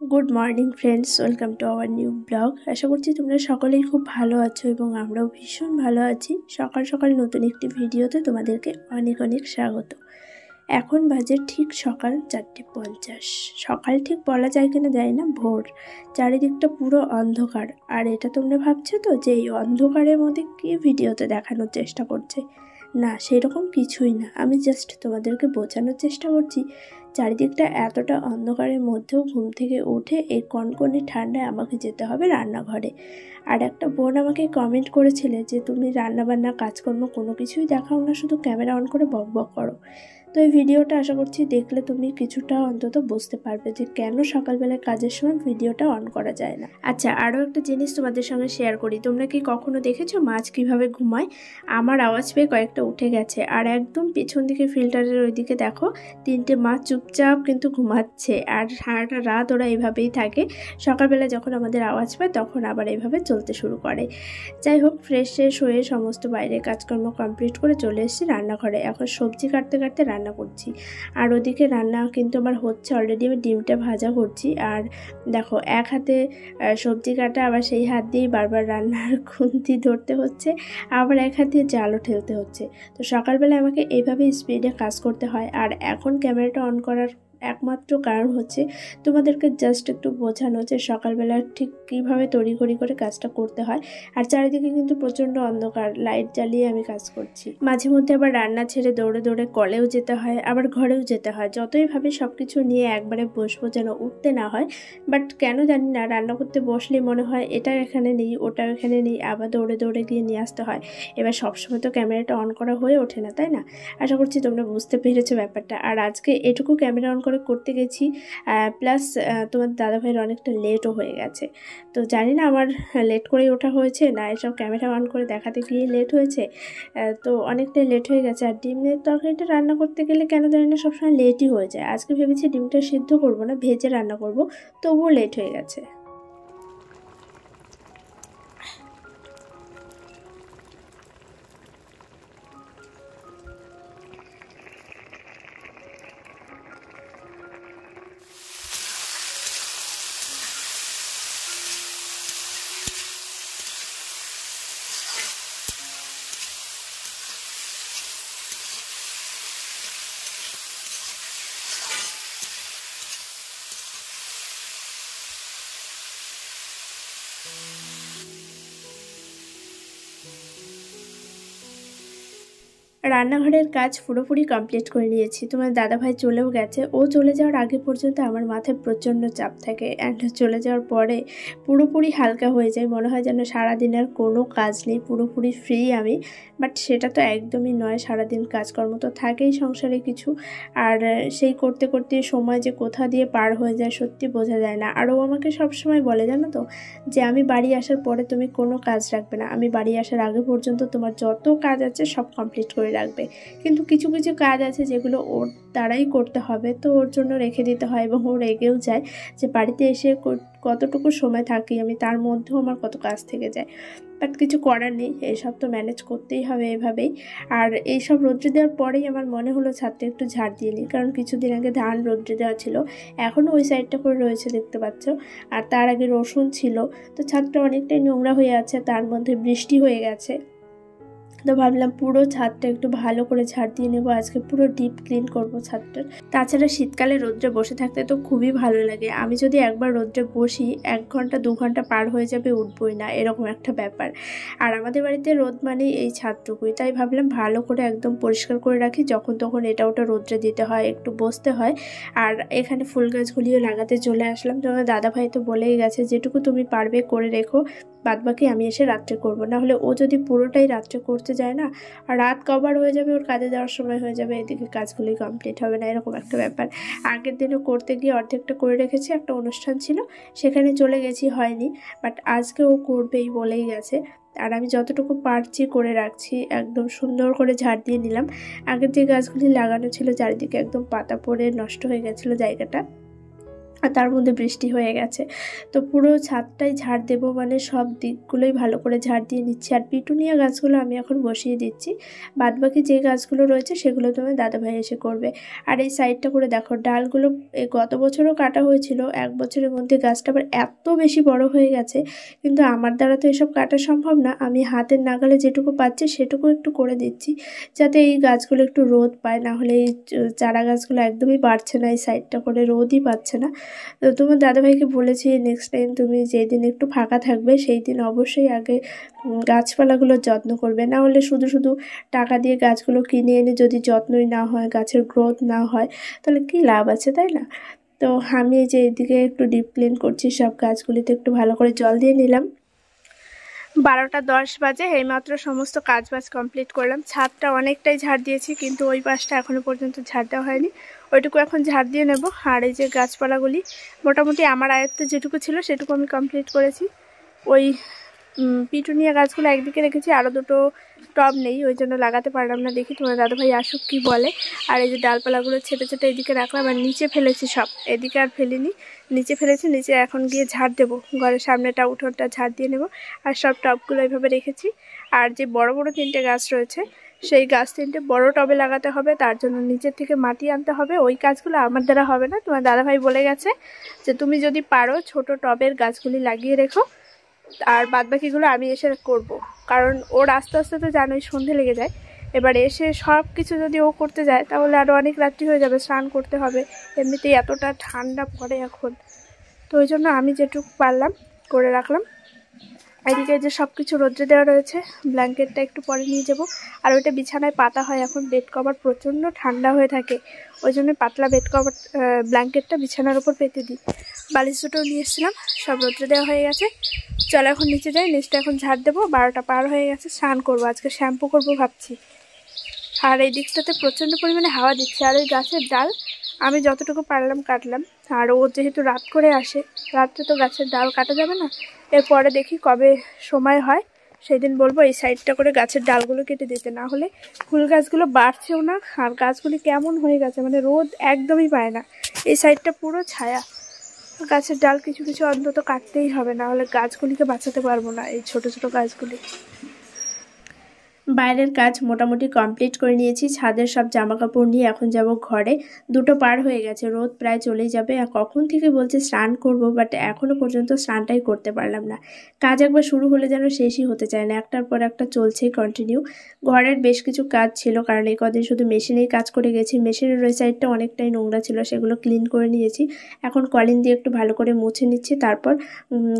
Good morning friends, welcome to our new blog. আশা করছি তোমরা সকলেই খুব ভালো আছো এবং আমরাও ভীষণ ভালো আছি। সকাল সকাল নতুন একটি ভিডিওতে তোমাদেরকে অনেক অনেক স্বাগত। এখন বাজে ঠিক সকাল 4:50। সকাল ঠিক বলা যায় কিনা জানি না, ভোর। চারিদিকটা পুরো অন্ধকার। আর এটা তোমরা ভাবছো তো যে এই অন্ধকারের মধ্যে কি ভিডিওতে দেখানোর চেষ্টা করছে। না, সেরকম কিছুই না। আমি জাস্ট তোমাদেরকে বোঝানোর চেষ্টা করছি চারিদিকটা এতটা অন্ধকারের মধ্যেও ঘুম থেকে উঠে এই কনকনে ঠান্ডায় আমাকে যেতে হবে রান্নাঘরে। আর একটা বোন আমাকে কমেন্ট করেছিলে যে তুমি রান্নাবান্না কাজকর্ম কোনো কিছুই দেখাও না, শুধু ক্যামেরা অন করে বক বক করো। তো এই ভিডিওটা আশা করছি দেখলে তুমি কিছুটা অন্তত বুঝতে পারবে যে কেন সকালবেলায় কাজের সময় ভিডিওটা অন করা যায় না। আচ্ছা, আরও একটা জিনিস তোমাদের সঙ্গে শেয়ার করি। তোমরা কি কখনো দেখেছো মাছ কিভাবে ঘুমায়? আমার আওয়াজ পেয়ে কয়েকটা উঠে গেছে, আর একদম পেছন দিকে ফিল্টারের ওইদিকে দেখো 3টে মাছ চুপচাপ কিন্তু ঘুমাচ্ছে। আর সারাটা রাত ওরা এভাবেই থাকে। সকালবেলা যখন আমাদের আওয়াজ পায় তখন আবার এইভাবে চলতে শুরু করে। যাই হোক, ফ্রেশ হয়ে সমস্ত বাইরের কাজকর্ম কমপ্লিট করে চলে এসেছি রান্নাঘরে। এখন সবজি কাটতে কাটতে রান্না করছি। আর ওদিকে রান্না কিন্তু আমার হচ্ছে অলরেডি। আমি ডিমটা ভাজা করছি। আর দেখো, এক হাতে সবজি কাটা, আবার সেই হাত দিয়েই বারবার রান্নার খুন্তি ধরতে হচ্ছে, আবার এক হাত দিয়ে জালও ঠেলতে হচ্ছে। তো সকালবেলা আমাকে এইভাবে স্পিডে কাজ করতে হয়। আর এখন ক্যামেরাটা অন করার একমাত্র কারণ হচ্ছে তোমাদেরকে জাস্ট একটু বোঝানো যে সকালবেলা ঠিক কীভাবে তড়িঘড়ি করে কাজটা করতে হয়। আর চারিদিকে কিন্তু প্রচণ্ড অন্ধকার, লাইট জ্বালিয়ে আমি কাজ করছি। মাঝে মধ্যে আবার রান্না ছেড়ে দৌড়ে দৌড়ে কলেও যেতে হয়, আবার ঘরেও যেতে হয়। যতই ভাবে সব কিছু নিয়ে একবারে বসবো যেন উঠতে না হয়, বাট কেন জানি না, রান্না করতে বসলেই মনে হয় এটা এখানে নেই, ওটা এখানে নেই, আবার দৌড়ে দৌড়ে গিয়ে নিয়ে আসতে হয়। এবার সবসময় তো ক্যামেরাটা অন করা হয়ে ওঠে না, তাই না? আশা করছি তোমরা বুঝতে পেরেছো ব্যাপারটা। আর আজকে এটুকু ক্যামেরা অন করে করতে গেছি, প্লাস তোমার দাদাভাইয়ের অনেকটা লেটও হয়ে গেছে। তো জানি না আমার লেট করেই ওঠা হয়েছে না এসব ক্যামেরা অন করে দেখাতে গিয়ে লেট হয়েছে। তো অনেকটাই লেট হয়ে গেছে। আর ডিমের তরকারিটা রান্না করতে গেলে কেন জানি না সবসময় লেটই হয়ে যায়। আজকে ভেবেছি ডিমটা সিদ্ধ করবো না, ভেজে রান্না করব, তবুও লেট হয়ে গেছে। রান্নাঘরের কাজ পুরোপুরি কমপ্লিট করে নিয়েছি। তোমার দাদাভাই চলেও গেছে। ও চলে যাওয়ার আগে পর্যন্ত আমার মাথায় প্রচণ্ড চাপ থাকে, অ্যান্ড চলে যাওয়ার পরে পুরোপুরি হালকা হয়ে যায়। মনে হয় যেন সারাদিন আর কোনো কাজ নেই, পুরোপুরি ফ্রি আমি। বাট সেটা তো একদমই নয়। সারাদিন কাজকর্ম তো থাকেই সংসারে কিছু। আর সেই করতে করতে সময় যে কোথা দিয়ে পার হয়ে যায় সত্যি বোঝা যায় না। আর ও আমাকে সবসময় বলে, জানো তো, যে আমি বাড়ি আসার পরে তুমি কোনো কাজ রাখবে না, আমি বাড়ি আসার আগে পর্যন্ত তোমার যত কাজ আছে সব কমপ্লিট করে রাখবে। কিন্তু কিছু কিছু কাজ আছে যেগুলো ওর দ্বারাই করতে হবে, তো ওর জন্য রেখে দিতে হয়। এবং ও রেগেও যায় যে বাড়িতে এসে কতটুকু সময় থাকি আমি, তার মধ্যেও আমার কত কাজ থেকে যায়। বাট কিছু করার নেই, এইসব তো ম্যানেজ করতেই হবে এভাবেই। আর এইসব রোদ্রে দেওয়ার পরেই আমার মনে হলো ছাদটা একটু ঝাড় দিয়ে নিই, কারণ কিছুদিন আগে ধান রোদ্রে দেওয়া ছিল, এখনও ওই সাইডটা করে রয়েছে দেখতে পাচ্ছ। আর তার আগে রসুন ছিল। তো ছাদটা অনেকটাই নোংরা হয়ে আছে, তার মধ্যে বৃষ্টি হয়ে গেছে। তো ভাবলাম পুরো ছাদটা একটু ভালো করে ঝাড় দিয়ে নেবো, আজকে পুরো ডিপ ক্লিন করবো ছাদটা। তাছাড়া শীতকালে রোদ্রে বসে থাকতে তো খুবই ভালো লাগে। আমি যদি একবার রোদ্রে বসি 1 ঘন্টা 2 ঘন্টা পার হয়ে যাবে, উঠবই না, এরকম একটা ব্যাপার। আর আমাদের বাড়িতে রোদ মানেই এই ছাদটুকুই, তাই ভাবলাম ভালো করে একদম পরিষ্কার করে রাখি, যখন তখন এটা ওটা রোদ্রে দিতে হয়, একটু বসতে হয়। আর এখানে ফুল গাছগুলিও লাগাতে চলে আসলাম। তোমার দাদাভাই তো বলেই গেছে যেটুকু তুমি পারবে করে রেখো, বাদবাকি আমি এসে রাত্রে করবো। না হলে ও যদি পুরোটাই রাত্রে করতে যায় না, আর রাত কভার হয়ে যাবে, ওর কাজে যাওয়ার সময় হয়ে যাবে, এদিকে কাজগুলি কমপ্লিট হবে না, এরকম একটা ব্যাপার। আগের দিনে করতে গিয়ে অর্ধেকটা করে রেখেছি, একটা অনুষ্ঠান ছিল সেখানে চলে গেছি, হয়নি। বাট আজকে ও করবেই বলেই গেছে। আর আমি যতটুকু পারছি করে রাখছি, একদম সুন্দর করে ঝাড় দিয়ে নিলাম। আগের যে গাছগুলি লাগানো ছিল চারিদিকে একদম পাতা পড়ে নষ্ট হয়ে গেছিলো জায়গাটা, আর তার মধ্যে বৃষ্টি হয়ে গেছে। তো পুরো ছাদটাই ঝাড় দেবো, মানে সব দিকগুলোই ভালো করে ঝাড় দিয়ে নিচ্ছি। আর পিটুনিয়া গাছগুলো আমি এখন বসিয়ে দিচ্ছি, বাদবাকি যে গাছগুলো রয়েছে সেগুলো তোমার দাদাভাই এসে করবে। আর এই সাইডটা করে দেখো, ডালগুলো গত বছরও কাটা হয়েছিল, 1 বছরের মধ্যে গাছটা আবার এত বেশি বড় হয়ে গেছে। কিন্তু আমার দ্বারা তো এসব কাটা সম্ভব না, আমি হাতের নাগালে যেটুকু পাচ্ছি সেটুকু একটু করে দিচ্ছি, যাতে এই গাছগুলো একটু রোদ পায়। না হলে এই চারা গাছগুলো একদমই বাড়ছে না, এই সাইডটা করে রোদই পাচ্ছে না। তো তোমার দাদাভাইকে বলেছি নেক্সট টাইম তুমি যেই দিন একটু ফাঁকা থাকবে সেই দিন অবশ্যই আগে গাছপালাগুলোর যত্ন করবে। না হলে শুধু শুধু টাকা দিয়ে গাছগুলো কিনে এনে যদি যত্নই না হয়, গাছের গ্রোথ না হয়, তাহলে কী লাভ আছে, তাই না? তো আমি এই যে এদিকে একটু ডিপ ক্লিন করছি, সব গাছগুলিতে একটু ভালো করে জল দিয়ে নিলাম। 12টা 10 বাজে, এইমাত্র সমস্ত কাজবাজ কমপ্লিট করলাম। ছাদটা অনেকটাই ঝাড় দিয়েছি, কিন্তু ওই পাশটা এখনও পর্যন্ত ঝাড় দেওয়া হয়নি, ওইটুকু এখন ঝাড় দিয়ে নেব। আর এই যে গাছপালাগুলি মোটামুটি আমার আয়ত্তে যেটুকু ছিল সেটুকু আমি কমপ্লিট করেছি। ওই পিটুনিয়া গাছগুলো একদিকে রেখেছি, আরও দুটো টব নেই, ওই জন্য লাগাতে পারলাম না। দেখি তোমার দাদাভাই আসুক কি বলে। আর এই যে ডালপালাগুলো ছেটে ছেটে এদিকে রাখলাম, আর নিচে ফেলেছি সব, এদিকে আর ফেলিনি, নিচে ফেলেছি। নিচে এখন গিয়ে ঝাড় দেবো, ঘরের সামনেটা উঠোনটা ঝাড় দিয়ে নেব। আর সব টবগুলো এইভাবে রেখেছি। আর যে বড় বড় 3টে গাছ রয়েছে, সেই গাছ 3টে বড় টবে লাগাতে হবে, তার জন্য নিচের থেকে মাটি আনতে হবে। ওই কাজগুলো আমার দ্বারা হবে না, তোমার দাদাভাই বলে গেছে যে তুমি যদি পারো ছোট টবের গাছগুলি লাগিয়ে রেখো, আর বাদবাকিগুলো আমি এসে করব। কারণ ওর আস্তে আস্তে তো জানোই সন্ধে লেগে যায়, এবার এসে সব কিছু যদি ও করতে যায় তাহলে আরও অনেক রাত্রি হয়ে যাবে, স্নান করতে হবে, এমনিতেই এতটা ঠান্ডা পড়ে এখন। তো ওই জন্য আমি যেটুকু পারলাম করে রাখলাম। এদিকে যে সব কিছু রোদ্রে দেওয়া রয়েছে, ব্ল্যাঙ্কেটটা একটু পরে নিয়ে যাব। আর ওইটা বিছানায় পাতা হয়, এখন বেড কভার প্রচণ্ড ঠান্ডা হয়ে থাকে, ওই জন্য পাতলা বেড কভার ব্ল্যাঙ্কেটটা বিছানার ওপর পেতে দিই। বালিশ দুটো নিয়ে এসেছিলাম, সব রোদ্রে দেওয়া হয়ে গেছে। চলো এখন নিচে যাই, নিচটা এখন ঝাড় দেবো। 12টা পার হয়ে গেছে, স্নান করবো, আজকে শ্যাম্পু করবো ভাবছি। আর এই দিকটাতে প্রচণ্ড পরিমাণে হাওয়া দিচ্ছে। আর ওই গাছের ডাল আমি যতটুকু পারলাম কাটলাম। আর ও যেহেতু রাত করে আসে, রাত্রে তো গাছের ডাল কাটা যাবে না, এরপরে দেখি কবে সময় হয় সেই দিন বলবো এই সাইডটা করে গাছের ডালগুলো কেটে দিতে। না হলে ফুল গাছগুলো বাড়ছেও না, আর গাছগুলি কেমন হয়ে গেছে, মানে রোদ একদমই পায় না। এই সাইডটা পুরো ছায়া, গাছের ডাল কিছু কিছু অন্তত কাটতেই হবে, না হলে গাছগুলিকে বাঁচাতে পারবো না, এই ছোট ছোট গাছগুলি। বাইরের কাজ মোটামুটি কমপ্লিট করে নিয়েছি, ছাদের সব জামা কাপড় নিয়ে এখন যাব ঘরে। 2টো পার হয়ে গেছে, রোদ প্রায় চলেই যাবে। আর কখন থেকে বলছে স্নান করব, বাট এখনও পর্যন্ত স্নানটাই করতে পারলাম না। কাজ একবার শুরু হলে যেন শেষই হতে চায় না, একটার পর একটা চলছেই কন্টিনিউ। ঘরের বেশ কিছু কাজ ছিল, কারণ এই কদিন শুধু মেশিনেই কাজ করে গেছি। মেশিনের ওই সাইডটা অনেকটাই নোংরা ছিল, সেগুলো ক্লিন করে নিয়েছি। এখন কলিন দিয়ে একটু ভালো করে মুছে নিচ্ছি, তারপর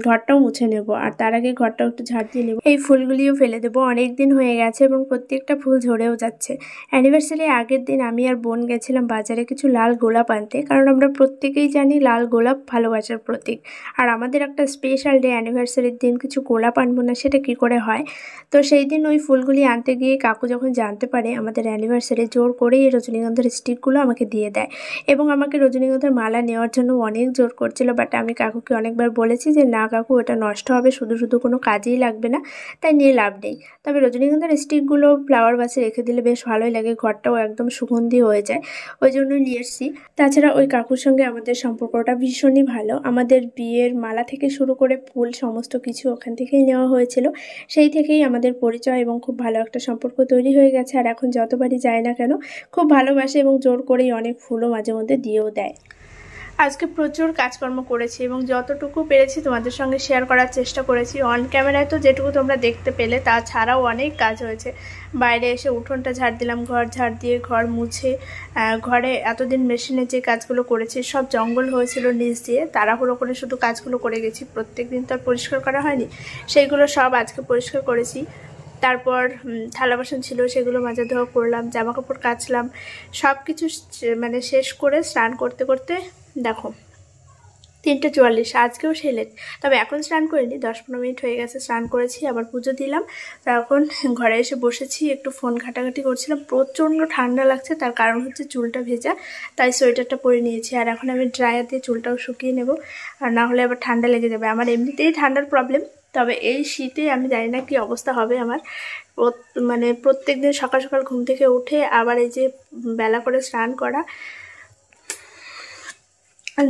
ঘরটাও মুছে নেব। আর তার আগে ঘরটাও একটু ঝাড় দিয়ে নেব। এই ফুলগুলিও ফেলে দেবো, অনেক দিন হয়ে গেছে এবং প্রত্যেকটা ফুল ঝরেও যাচ্ছে। অ্যানিভার্সারি আগের দিন আমি আর বোন গেছিলাম বাজারে কিছু লাল গোলাপ আনতে, কারণ আমরা প্রত্যেকেই জানি লাল গোলাপ ভালোবাসার প্রতীক। আর আমাদের একটা স্পেশাল ডে, অ্যানিভার্সারির দিন কিছু গোলাপ আনবো না সেটা কি করে হয়। তো সেই দিন ওই ফুলগুলি আনতে গিয়ে কাকু যখন জানতে পারে আমাদের অ্যানিভার্সারি, জোর করেই এই রজনীগন্ধার স্টিকগুলো আমাকে দিয়ে দেয় এবং আমাকে রজনীগন্ধার মালা নেওয়ার জন্য অনেক জোর করছিল। বাট আমি কাকুকে অনেকবার বলেছি যে না কাকু, ওটা নষ্ট হবে, শুধু শুধু কোনো কাজেই লাগবে না, তাই নিয়ে লাভ নেই। তবে রজনীগন্ধার স্টিকগুলো ফ্লাওয়ার বাসে রেখে দিলে বেশ ভালোই লাগে, ঘরটাও একদম সুগন্ধি হয়ে যায়, ওই জন্য নিয়ে এসেছি। তাছাড়া ওই কাকুর সঙ্গে আমাদের সম্পর্কটা ভীষণই ভালো, আমাদের বিয়ের মালা থেকে শুরু করে ফুল সমস্ত কিছু ওখান থেকেই নেওয়া হয়েছিল। সেই থেকেই আমাদের পরিচয় এবং খুব ভালো একটা সম্পর্ক তৈরি হয়ে গেছে। আর এখন যতবারই যায় না কেন খুব ভালোবাসে এবং জোর করেই অনেক ফুলও মাঝে মধ্যে দিয়েও দেয়। আজকে প্রচুর কাজকর্ম করেছি এবং যতটুকু পেরেছি তোমাদের সঙ্গে শেয়ার করার চেষ্টা করেছি। অন ক্যামেরায় তো যেটুকু তোমরা দেখতে পেলে, তাছাড়াও অনেক কাজ হয়েছে। বাইরে এসে উঠোনটা ঝাড় দিলাম, ঘর ঝাড় দিয়ে ঘর মুছে, ঘরে এতদিন মেশিনে যে কাজগুলো করেছি সব জঙ্গল হয়েছিল নিচ দিয়ে, তাড়াহুড়ো করে শুধু কাজগুলো করে গেছি, প্রত্যেক দিন তো আর পরিষ্কার করা হয়নি, সেইগুলো সব আজকে পরিষ্কার করেছি। তারপর থালা বাসন ছিল সেগুলো মাজা ধোয়া করলাম, জামা কাপড় কাচলাম, সব কিছু মানে শেষ করে স্নান করতে করতে দেখো 3:44। আজকেও সেই লেট, তবে এখন স্নান করিনি, 10-15 মিনিট হয়ে গেছে স্নান করেছি, আবার পুজো দিলাম। এখন ঘরে এসে বসেছি, একটু ফোন ঘাটাঘাটি করছিলাম। প্রচণ্ড ঠান্ডা লাগছে, তার কারণ হচ্ছে চুলটা ভেজা, তাই সোয়েটারটা পরে নিয়েছি। আর এখন আমি ড্রায়ার দিয়ে চুলটাও শুকিয়ে নেব, আর না হলে আবার ঠান্ডা লেগে যাবে। আমার এমনিতেই ঠান্ডার প্রবলেম, তবে এই শীতে আমি জানি না কি অবস্থা হবে আমার। মানে প্রত্যেক দিন সকাল সকাল ঘুম থেকে উঠে আবার এই যে বেলা করে স্নান করা,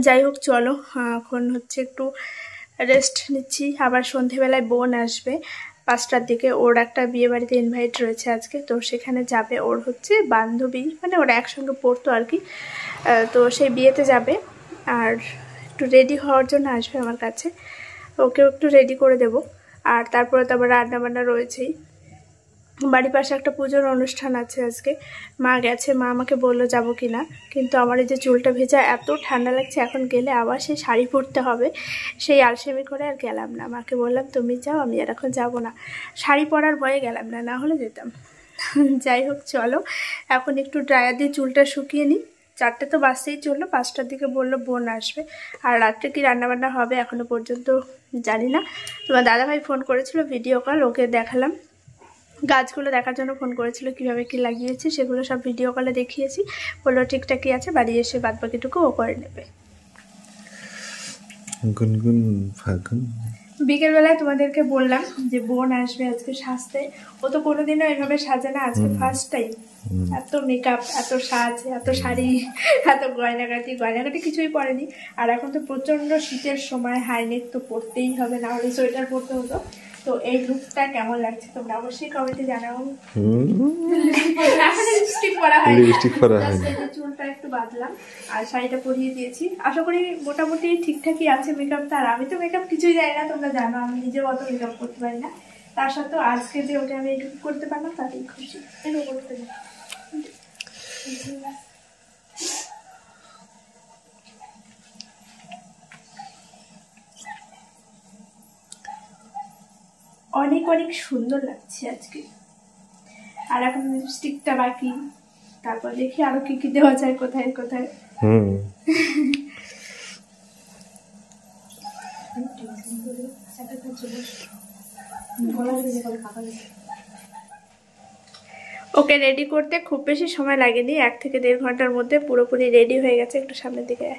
যাই হোক চলো, এখন হচ্ছে একটু রেস্ট নিচ্ছি। আবার সন্ধেবেলায় বোন আসবে 5টার দিকে, ওর একটা বিয়ে বাড়িতে ইনভাইট রয়েছে আজকে, তো সেখানে যাবে। ওর হচ্ছে বান্ধবী, মানে ওরা একসঙ্গে পড়তো আর কি, তো সেই বিয়েতে যাবে। আর একটু রেডি হওয়ার জন্য আসবে আমার কাছে, ওকেও একটু রেডি করে দেব। আর তারপরে তো আবার রান্নাবান্না রয়েছেই। বাড়ির পাশে একটা পুজোর অনুষ্ঠান আছে আজকে, মা গেছে, মা আমাকে বললো যাবো কিনা, কিন্তু আমার এই যে চুলটা ভেজা, এত ঠান্ডা লাগছে, এখন গেলে আবার সেই শাড়ি পরতে হবে, সেই আলসেমি করে আর গেলাম না। মাকে বললাম তুমি যাও, আমি আর এখন যাবো না, শাড়ি পরার ভয়ে গেলাম না, না হলে যেতাম। যাই হোক চলো, এখন একটু ড্রায়ার দিয়ে চুলটা শুকিয়ে নিই। 4টে তো বাজতেই চললো, 5টার দিকে বললো বোন আসবে। আর রাত্রে কি রান্নাবান্না হবে এখনো পর্যন্ত জানি না। তোমার দাদাভাই ফোন করেছিল, ভিডিও কল, ওকে দেখালাম। গাছগুলো দেখার জন্য ফোন করেছিল, কিভাবে কি লাগিয়েছি সেগুলো সব ভিডিও কলে দেখিয়েছি। বললো ঠিকঠাকই আছে, বাড়ি এসে বাদ বাকিটুকু ও করে নেবে। গুনগুন ফাগুন। বিকেলবেলায় তোমাদেরকে বললাম যে বোন আসবে আজকে সাজতে, ও তো কোনোদিনও এভাবে সাজে না, আজকে ফার্স্ট টাইম। এত মেকআপ, এত সাজ, এত শাড়ি, এত গয়নাগাটি কিছুই পরেনি। আর এখন তো প্রচন্ড শীতের সময়, হাইনেক তো পরতেই হবে, না হলে সোয়েটার পরতে হতো। তো এই লুকটা কেমন লাগছে তোমরা অবশ্যই কমেন্টে জানাও। লিপস্টিক পরা হয়নি, চুলটা একটু বাঁধলাম আর শাড়িটা পরিয়ে দিয়েছি। আশা করি মোটামুটি ঠিকঠাকই আছে মেকআপটা। আর আমি তো মেকআপ কিছুই জানি না, তোমরা জানো আমি নিজেও অত মেকআপ করতে পারি না। তার সত্ত্বেও আজকে যে ওটা আমি এটুকু করতে পারলাম তাতেই খুশি। এটুকু করতে না অনেক অনেক সুন্দর লাগছে আজকে। আর এখন লিপস্টিকটা বাকি, তারপর দেখি আরো কি কি দেওয়া যায়, কোথায় কোথায়। ওকে রেডি করতে খুব বেশি সময় লাগেনি, 1 থেকে 1.5 ঘন্টার মধ্যে পুরোপুরি রেডি হয়ে গেছে। একটু সামনের দিকে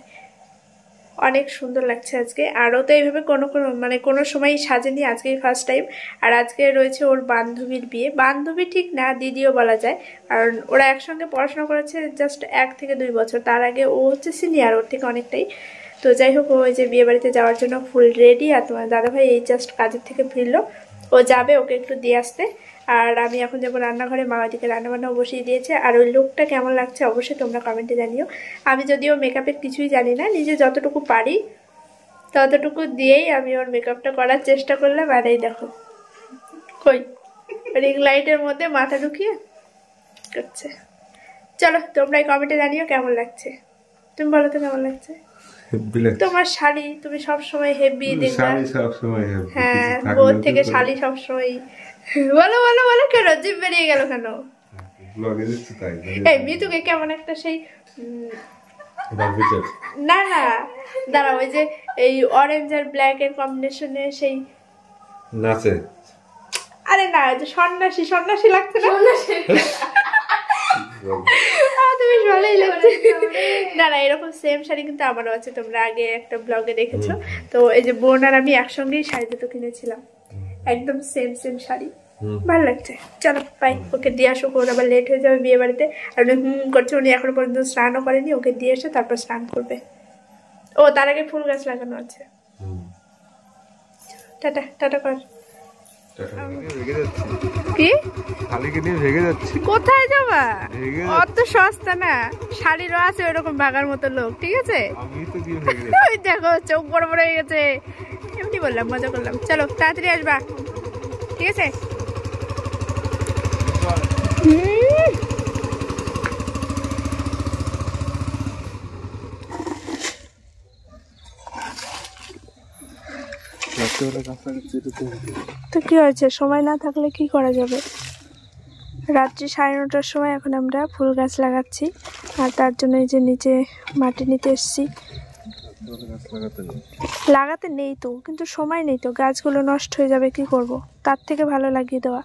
অনেক সুন্দর লাগছে আজকে। আরও তো এইভাবে কোনো সময় সাজেনি, আজকেই ফার্স্ট টাইম। আর আজকে রয়েছে ওর বান্ধবীর বিয়ে, বান্ধবী ঠিক না দিদিও বলা যায়, কারণ ওরা একসঙ্গে পড়াশোনা করেছে জাস্ট 1 থেকে 2 বছর। তার আগে ও হচ্ছে সিনিয়র ওর থেকে অনেকটাই। তো যাই হোক, ওই যে বিয়ে বাড়িতে যাওয়ার জন্য ফুল রেডি। আর তোমার দাদাভাই এই জাস্ট কাজের থেকে ফিরলো, ও যাবে, ওকে একটু দিয়ে আসতে। আর আমি এখন যাবো রান্নাঘরে, মা ওইদিকে রান্নাবান্নাও বসিয়ে দিয়েছে। আর ওই লুকটা কেমন লাগছে অবশ্যই তোমরা কমেন্টে জানিও। আমি যদিও মেকআপের কিছুই জানি না, নিজে যতটুকু পারি ততটুকু দিয়েই আমি ওর মেকআপটা করার চেষ্টা করলাম। আর এই দেখো কই রিং লাইটের মধ্যে মাথা ঢুকিয়ে করছে। চলো তোমরা কমেন্টে জানিও কেমন লাগছে। তুমি বলো তো কেমন লাগছে তোমার শাড়ি? তুমি সবসময় হেভি দেখবা, হ্যাঁ বোর থেকে শাড়ি সবসময়। বলো বলো বলো, কেন জিভ বেরিয়ে গেল কেন? এই মিতুকে কেমন একটা সেই, না না দাঁড়া, ওই যে এই অরেঞ্জ আর ব্ল্যাক এর কম্বিনেশনে সেই নাচে, আরে না ওই যে সন্ন্যাসী সন্ন্যাসী লাগছে না? তুমি ভালোই লাগছে। না না এরকম সেম শাড়ি কিন্তু আমারও আছে, তোমরা আগে একটা ব্লগে দেখেছো। তো এই যে বোন আর আমি একসঙ্গেই শাড়ি দুটো কিনেছিলাম, একদম সেম সেম শাড়ি, ভালো লাগছে। চলো বাই, ওকে দিয়ে আসো, ওর আবার লেট হয়ে যাবে বিয়ে বাড়িতে। আর উনি করছে, উনি এখনো পর্যন্ত স্নানও করেনি, ওকে দিয়ে এসে তারপর স্নান করবে। ও তার আগে ফুল গাছ লাগানো আছে। টাটা টাটা কর। কি কোথায় যাবা? অত সস্তা না, শাড়িরও আছে ওইরকম ভাগার মতো লোক, ঠিক আছে? দেখো চোখ বড় বড় হয়ে গেছে, এমনি বললাম, মজা করলাম। চলো তাড়াতাড়ি আসবা, ঠিক আছে? তো কি হয়েছে, সময় না থাকলে কি করা যাবে? রাত্রি 9:30টার সময় এখন আমরা ফুল গাছ লাগাচ্ছি। আর তার জন্য এই যে নিচে মাটি নিতে এসছি। লাগাতে নেই তো, কিন্তু সময় নেই তো, গাছগুলো নষ্ট হয়ে যাবে, কি করব? তার থেকে ভালো লাগিয়ে দেওয়া।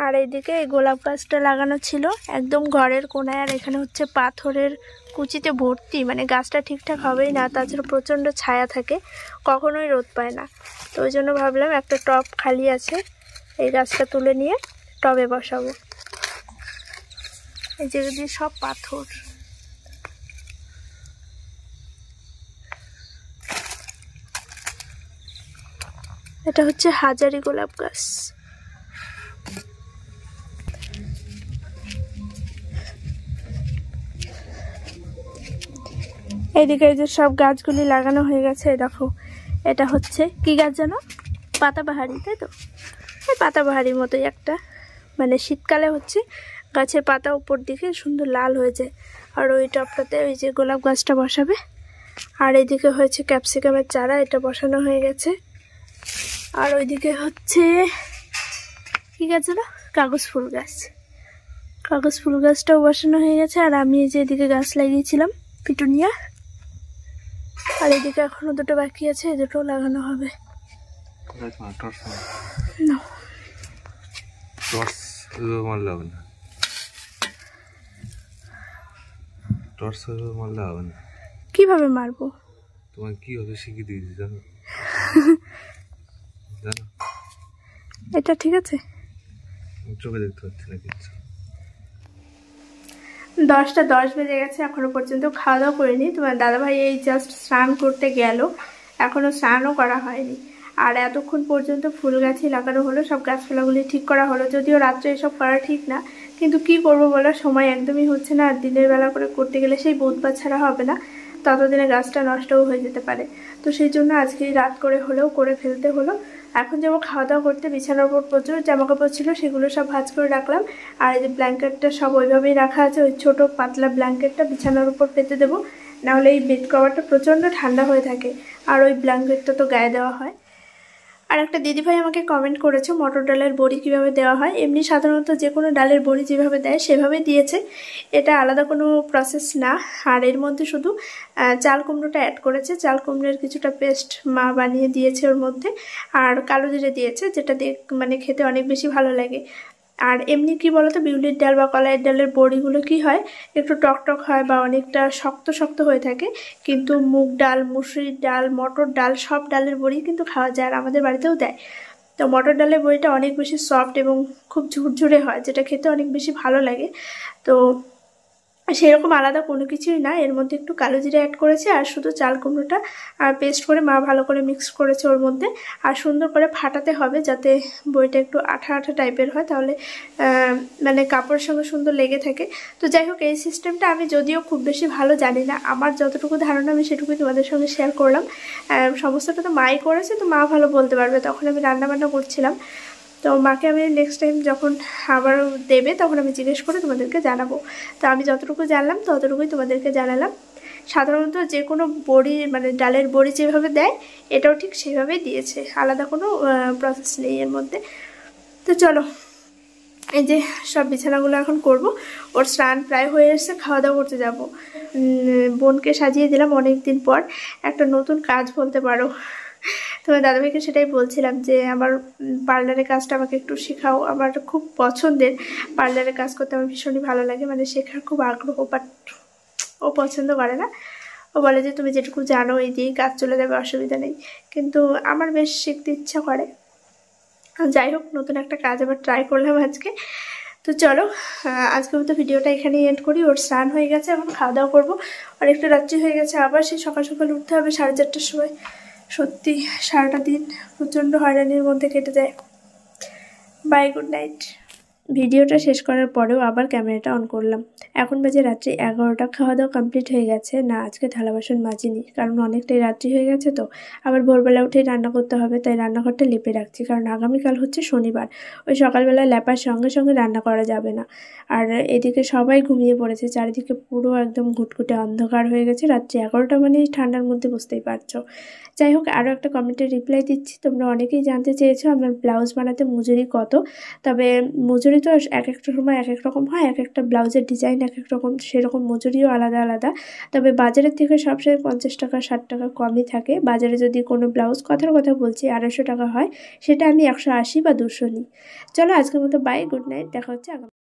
আর এইদিকে এই গোলাপ গাছটা লাগানো ছিল একদম ঘরের কোনায়, আর এখানে হচ্ছে পাথরের কুচিতে ভর্তি, মানে গাছটা ঠিকঠাক হবেই না, তাছাড়া প্রচণ্ড ছায়া থাকে, কখনোই রোদ পায় না। তো ওই জন্য ভাবলাম একটা টব খালি আছে, এই গাছটা তুলে নিয়ে টবে বসাবো। এই জায়গা দিয়ে সব পাথর। এটা হচ্ছে হাজারি গোলাপ গাছ। এইদিকে এই যে সব গাছগুলি লাগানো হয়ে গেছে। দেখো এটা হচ্ছে কি গাছ জানো? পাতাবাহারি, তাই তো? এই পাতাবাহারির মতোই একটা, মানে শীতকালে হচ্ছে গাছের পাতা উপর দিকে সুন্দর লাল হয়ে যায়। আর ওই টবটাতে ওই যে গোলাপ গাছটা বসাবে। আর এইদিকে হয়েছে ক্যাপসিকামের চারা, এটা বসানো হয়ে গেছে। আর ওইদিকে হচ্ছে কি গাছ জানো? কাগজ ফুল গাছ। কাগজ ফুল গাছটাও বসানো হয়ে গেছে। আর আমি এই যে এদিকে গাছ লাগিয়েছিলাম পিটুনিয়া, আর এদিকে এখনো দুটো বাকি আছে, এই দুটো লাগানো হবে। কিভাবে মারবো? তোমার কি হবে শিখিয়ে দিয়েছি জানো? জানো এটা ঠিক আছে? চোখে দেখতে পাচ্ছি না কিছু। 10টা 10 বেজে গেছে, এখনো পর্যন্ত খাওয়া দাওয়া করিনি। তোমার দাদাভাই এই জাস্ট স্নান করতে গেল, এখনো স্নানও করা হয়নি। আর এতক্ষণ পর্যন্ত ফুল গাছই লাগানো হলো, সব গাছপালাগুলি ঠিক করা হলো। যদিও রাত্রে এসব করা ঠিক না, কিন্তু কি করবো বলো, সময় একদমই হচ্ছে না। আর দিনের বেলা করে করতে গেলে সেই বুধবার ছাড়া হবে না, ততদিনে গাছটা নষ্টও হয়ে যেতে পারে। তো সেই জন্য আজকে রাত করে হলেও করে ফেলতে হলো। এখন যাবো খাওয়া দাওয়া করতে। বিছানার উপর প্রচুর জামাকাপড় ছিল, সেগুলো সব ভাঁজ করে রাখলাম। আর এই যে ব্ল্যাঙ্কেটটা সব ওইভাবেই রাখা আছে, ওই ছোট পাতলা ব্ল্যাঙ্কেটটা বিছানার উপর পেতে দেবো, নাহলে এই বেড কভারটা প্রচণ্ড ঠান্ডা হয়ে থাকে। আর ওই ব্ল্যাঙ্কেটটা তো গায়ে দেওয়া হয়। আর একটা দিদিভাই আমাকে কমেন্ট করেছে মটর ডালের বড়ি কিভাবে দেওয়া হয়। এমনি সাধারণত যে কোনো ডালের বড়ি যেভাবে দেয় সেভাবে দিয়েছে, এটা আলাদা কোনো প্রসেস না। আর এর মধ্যে শুধু চাল কুমড়োটা অ্যাড করেছে, চাল কুমড়োর কিছুটা পেস্ট মা বানিয়ে দিয়েছে ওর মধ্যে, আর কালো জিরে দিয়েছে, যেটা দিয়ে মানে খেতে অনেক বেশি ভালো লাগে। আর এমনি কি বলতো, বিউলির ডাল বা কলাইয়ের ডালের বড়িগুলো কি হয়, একটু টকটক হয় বা অনেকটা শক্ত শক্ত হয়ে থাকে। কিন্তু মুগ ডাল, মুসুরির ডাল, মটর ডাল, সব ডালের বড়ি কিন্তু খাওয়া যায়, আর আমাদের বাড়িতেও দেয়। তো মটর ডালের বড়িটা অনেক বেশি সফট এবং খুব ঝুরঝুরে হয়, যেটা খেতে অনেক বেশি ভালো লাগে। তো সেরকম আলাদা কোনো কিছুই না, এর মধ্যে একটু কালো জিরে অ্যাড করেছে, আর শুধু চাল কুমড়োটা পেস্ট করে মা ভালো করে মিক্স করেছে ওর মধ্যে। আর সুন্দর করে ফাটাতে হবে যাতে বড়িটা একটু আঠা আঠা টাইপের হয়, তাহলে মানে কাপড়ের সঙ্গে সুন্দর লেগে থাকে। তো যাই হোক, এই সিস্টেমটা আমি যদিও খুব বেশি ভালো জানি না, আমার যতটুকু ধারণা আমি সেটুকুই তোমাদের সঙ্গে শেয়ার করলাম। সমস্তটা তো মাই করেছে, তো মা ভালো বলতে পারবে। তখন আমি রান্নাবান্না করছিলাম, তো মাকে আমি নেক্সট টাইম যখন আবার দেবে তখন আমি জিজ্ঞেস করে তোমাদেরকে জানাবো। তো আমি যতটুকু জানলাম ততটুকুই তোমাদেরকে জানালাম। সাধারণত যে কোনো বড়ি মানে ডালের বড়ি যেভাবে দেয় এটাও ঠিক সেভাবেই দিয়েছে, আলাদা কোনো প্রসেস নেই এর মধ্যে। তো চলো, এই যে সব বিছানাগুলো এখন করব। ওর স্নান প্রায় হয়ে এসছে, খাওয়া দাওয়া করতে যাব। বোনকে সাজিয়ে দিলাম অনেক দিন পর, একটা নতুন কাজ বলতে পারো। তোমার দাদাভাইকে সেটাই বলছিলাম যে আমার পার্লারের কাজটা আমাকে একটু শেখাও। আমার খুব পছন্দের পার্লারের কাজ করতে, আমার ভীষণই ভালো লাগে, মানে শেখার খুব আগ্রহ। বাট ও পছন্দ করে না, ও বলে যে তুমি যেটুকু জানো এই দিয়েই কাজ চলে যাবে, অসুবিধা নেই। কিন্তু আমার বেশ শিখতে ইচ্ছা করে। যাই হোক, নতুন একটা কাজ আবার ট্রাই করলাম আজকে। তো চলো, আজকের মতো ভিডিওটা এখানেই এন্ড করি। ওর স্নান হয়ে গেছে, এখন খাওয়া দাওয়া করবো। আর একটু রাত্রি হয়ে গেছে, আবার সেই সকাল সকাল উঠতে হবে 4:30টার সময়। সত্যি সারাটা দিন প্রচণ্ড হয়রানির মধ্যে কেটে যায়। Bye, good night. ভিডিওটা শেষ করার পরেও আবার ক্যামেরাটা অন করলাম। এখন বাজে রাত্রি 11টা। খাওয়া দাওয়া কমপ্লিট হয়ে গেছে। না, আজকে থালা বাসন মাজিনি, কারণ অনেকটাই রাত্রি হয়ে গেছে। তো আবার ভোরবেলা উঠেই রান্না করতে হবে, তাই রান্নাঘরটা লেপে রাখছি, কারণ আগামীকাল হচ্ছে শনিবার। ওই সকালবেলা লেপার সঙ্গে সঙ্গে রান্না করা যাবে না। আর এদিকে সবাই ঘুমিয়ে পড়েছে, চারিদিকে পুরো একদম ঘুটঘুটে অন্ধকার হয়ে গেছে। রাত্রি 11টা মানে ঠান্ডার মধ্যে বুঝতেই পারছো। যাই হোক, আরও একটা কমেন্টের রিপ্লাই দিচ্ছি। তোমরা অনেকেই জানতে চেয়েছো আমার ব্লাউজ বানাতে মজুরি কত। তবে মজুরি তো এক একটা সময় এক এক রকম হয়, এক একটা ব্লাউজের ডিজাইন এক এক রকম, সেরকম মজুরিও আলাদা আলাদা। তবে বাজারের থেকে সবসময় 50 টাকা 60 টাকা কমই থাকে। বাজারে যদি কোনো ব্লাউজ, কথার কথা বলছি, 250 টাকা হয়, সেটা আমি 180 বা 200 নিই। চলো, আজকের মতো বাই, গুড নাইট। দেখা হচ্ছে আগামী